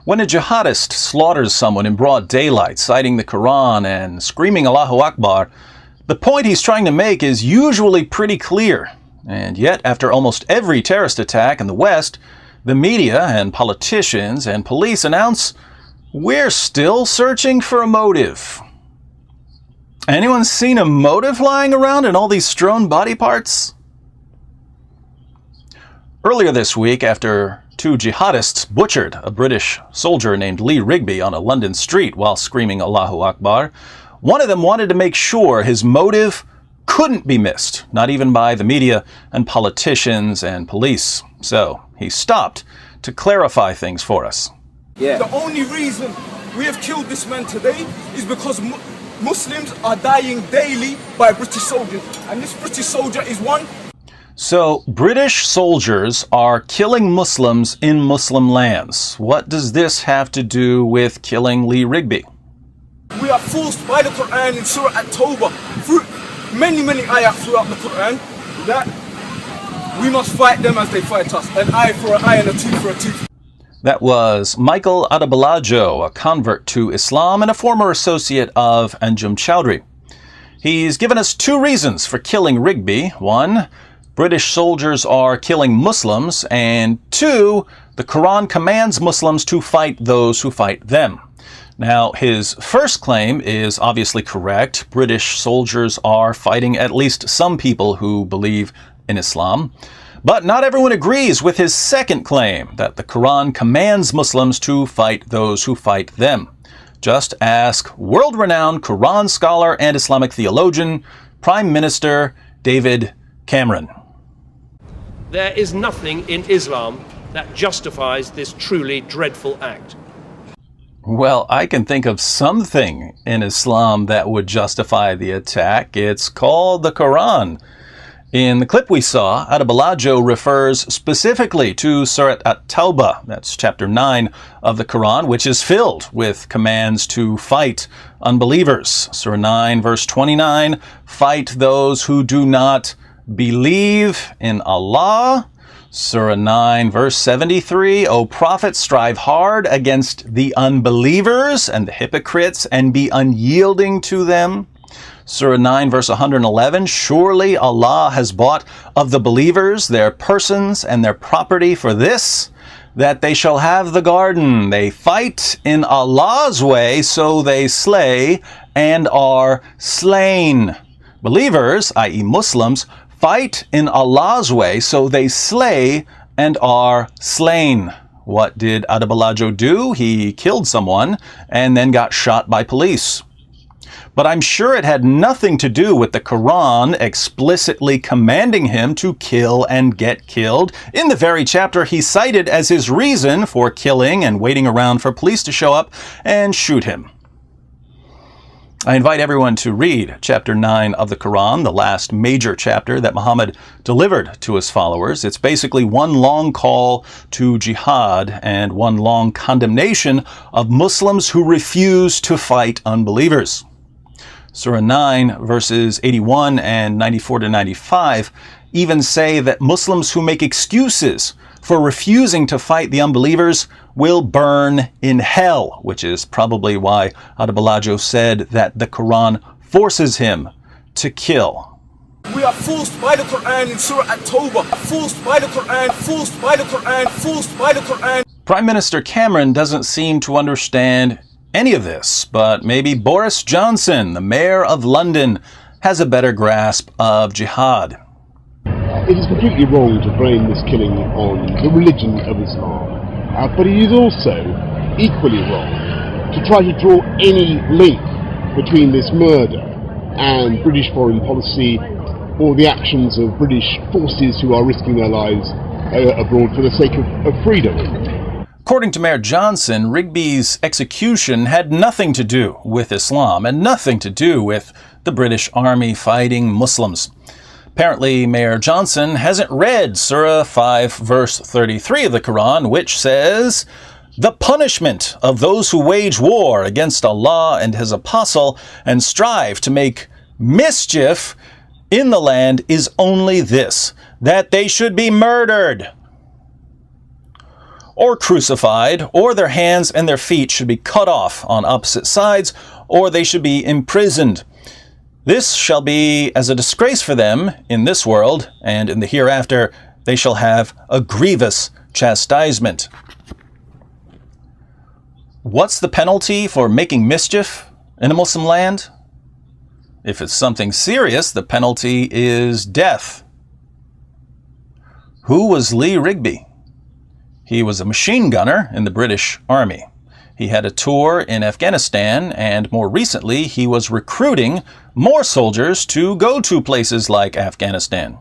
When a jihadist slaughters someone in broad daylight, citing the Qur'an and screaming Allahu Akbar, the point he's trying to make is usually pretty clear. And yet, after almost every terrorist attack in the West, the media and politicians and police announce, "We're still searching for a motive." Anyone seen a motive lying around in all these strewn body parts? Earlier this week, after two jihadists butchered a British soldier named Lee Rigby on a London street while screaming Allahu Akbar, one of them wanted to make sure his motive couldn't be missed, not even by the media and politicians and police. So he stopped to clarify things for us. The only reason we have killed this man today is because Muslims are dying daily by British soldiers, and this British soldier is one. So, British soldiers are killing Muslims in Muslim lands. What does this have to do with killing Lee Rigby? We are forced by the Qur'an in Surah At-Tawbah, through many ayat throughout the Qur'an, that we must fight them as they fight us. An eye for an eye and a tooth for a tooth. That was Michael Adebolajo, a convert to Islam and a former associate of Anjum Chowdhury. He's given us two reasons for killing Rigby. One, British soldiers are killing Muslims, and two, the Quran commands Muslims to fight those who fight them. Now, his first claim is obviously correct. British soldiers are fighting at least some people who believe in Islam. But not everyone agrees with his second claim, that the Quran commands Muslims to fight those who fight them. Just ask world-renowned Quran scholar and Islamic theologian, Prime Minister David Cameron. There is nothing in Islam that justifies this truly dreadful act. Well, I can think of something in Islam that would justify the attack. It's called the Quran. In the clip we saw, Adebolajo refers specifically to Surah At-Tawbah, that's chapter 9 of the Quran, which is filled with commands to fight unbelievers. Surah 9, verse 29, fight those who do not believe in Allah. Surah 9, verse 73, O Prophet, strive hard against the unbelievers and the hypocrites and be unyielding to them. Surah 9, verse 111, surely Allah has bought of the believers their persons and their property for this, that they shall have the garden. They fight in Allah's way, so they slay and are slain. Believers, i.e. Muslims, fight in Allah's way, so they slay and are slain. What did Adebolajo do? He killed someone and then got shot by police. But I'm sure it had nothing to do with the Quran explicitly commanding him to kill and get killed in the very chapter he cited as his reason for killing and waiting around for police to show up and shoot him. I invite everyone to read chapter 9 of the Quran, the last major chapter that Muhammad delivered to his followers. It's basically one long call to jihad and one long condemnation of Muslims who refuse to fight unbelievers. Surah 9, verses 81 and 94 to 95 even say that Muslims who make excuses for refusing to fight the unbelievers will burn in hell, which is probably why Adebolajo said that the Quran forces him to kill. We are forced by the Quran in Surah At-Tawbah. Forced by the Quran, forced by the Quran, forced by the Quran. Prime Minister Cameron doesn't seem to understand any of this, but maybe Boris Johnson, the mayor of London, has a better grasp of jihad. It is completely wrong to blame this killing on the religion of Islam, but it is also equally wrong to try to draw any link between this murder and British foreign policy or the actions of British forces who are risking their lives abroad for the sake of freedom. According to Mayor Johnson, Rigby's execution had nothing to do with Islam and nothing to do with the British Army fighting Muslims. Apparently, Mayor Johnson hasn't read Surah 5, verse 33 of the Quran, which says, "The punishment of those who wage war against Allah and His Apostle and strive to make mischief in the land is only this, that they should be murdered." or crucified, or their hands and their feet should be cut off on opposite sides, or they should be imprisoned. This shall be as a disgrace for them in this world, and in the hereafter they shall have a grievous chastisement. What's the penalty for making mischief in a Muslim land? If it's something serious, the penalty is death. Who was Lee Rigby? He was a machine gunner in the British Army. He had a tour in Afghanistan, and more recently he was recruiting more soldiers to go to places like Afghanistan.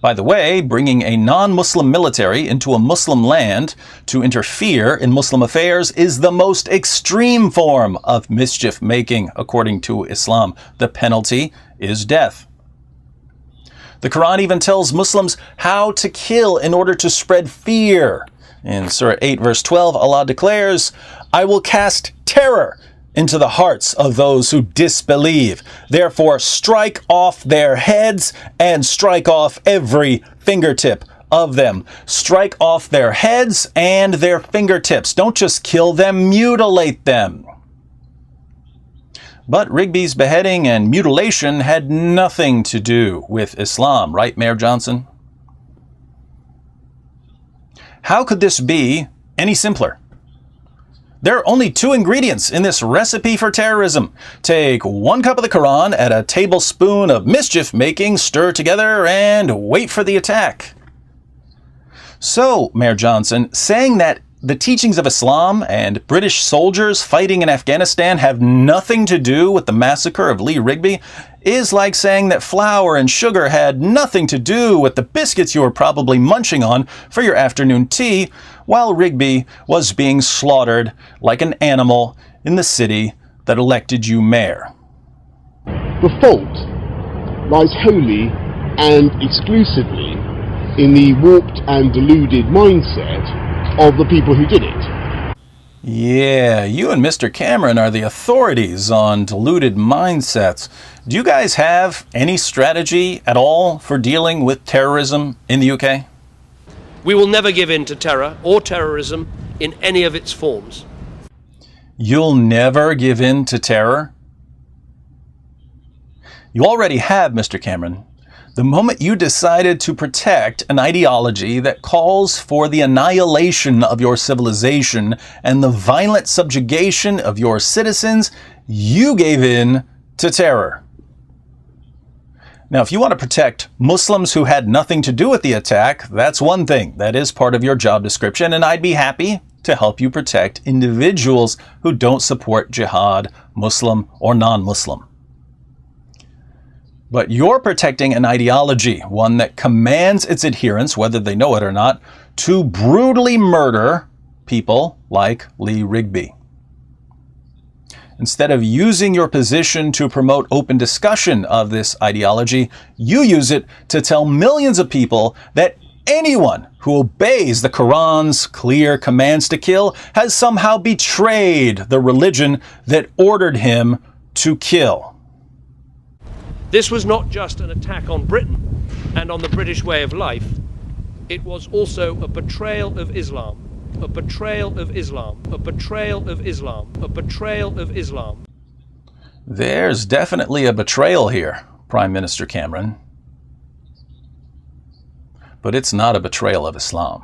By the way, bringing a non-Muslim military into a Muslim land to interfere in Muslim affairs is the most extreme form of mischief making, according to Islam. The penalty is death. The Quran even tells Muslims how to kill in order to spread fear. In Surah 8, verse 12, Allah declares, "I will cast terror into the hearts of those who disbelieve. Therefore, strike off their heads and strike off every fingertip of them." Strike off their heads and their fingertips. Don't just kill them, mutilate them. But Rigby's beheading and mutilation had nothing to do with Islam, right, Mayor Johnson? How could this be any simpler? There are only two ingredients in this recipe for terrorism. Take 1 cup of the Quran, add a tablespoon of mischief making, stir together, and wait for the attack. So, Mayor Johnson, saying that the teachings of Islam and British soldiers fighting in Afghanistan have nothing to do with the massacre of Lee Rigby is like saying that flour and sugar had nothing to do with the biscuits you were probably munching on for your afternoon tea while Rigby was being slaughtered like an animal in the city that elected you mayor. The fault lies wholly and exclusively in the warped and deluded mindset of the people who did it. Yeah, you and Mr. Cameron are the authorities on deluded mindsets. Do you guys have any strategy at all for dealing with terrorism in the UK? We will never give in to terror or terrorism in any of its forms. You'll never give in to terror? You already have, Mr. Cameron. The moment you decided to protect an ideology that calls for the annihilation of your civilization and the violent subjugation of your citizens, you gave in to terror. Now, if you want to protect Muslims who had nothing to do with the attack, that's one thing. That is part of your job description, and I'd be happy to help you protect individuals who don't support jihad, Muslim or non-Muslim. But you're protecting an ideology, one that commands its adherents, whether they know it or not, to brutally murder people like Lee Rigby. Instead of using your position to promote open discussion of this ideology, you use it to tell millions of people that anyone who obeys the Quran's clear commands to kill has somehow betrayed the religion that ordered him to kill. This was not just an attack on Britain and on the British way of life. It was also a betrayal of Islam, a betrayal of Islam, a betrayal of Islam, a betrayal of Islam. There's definitely a betrayal here, Prime Minister Cameron. But it's not a betrayal of Islam.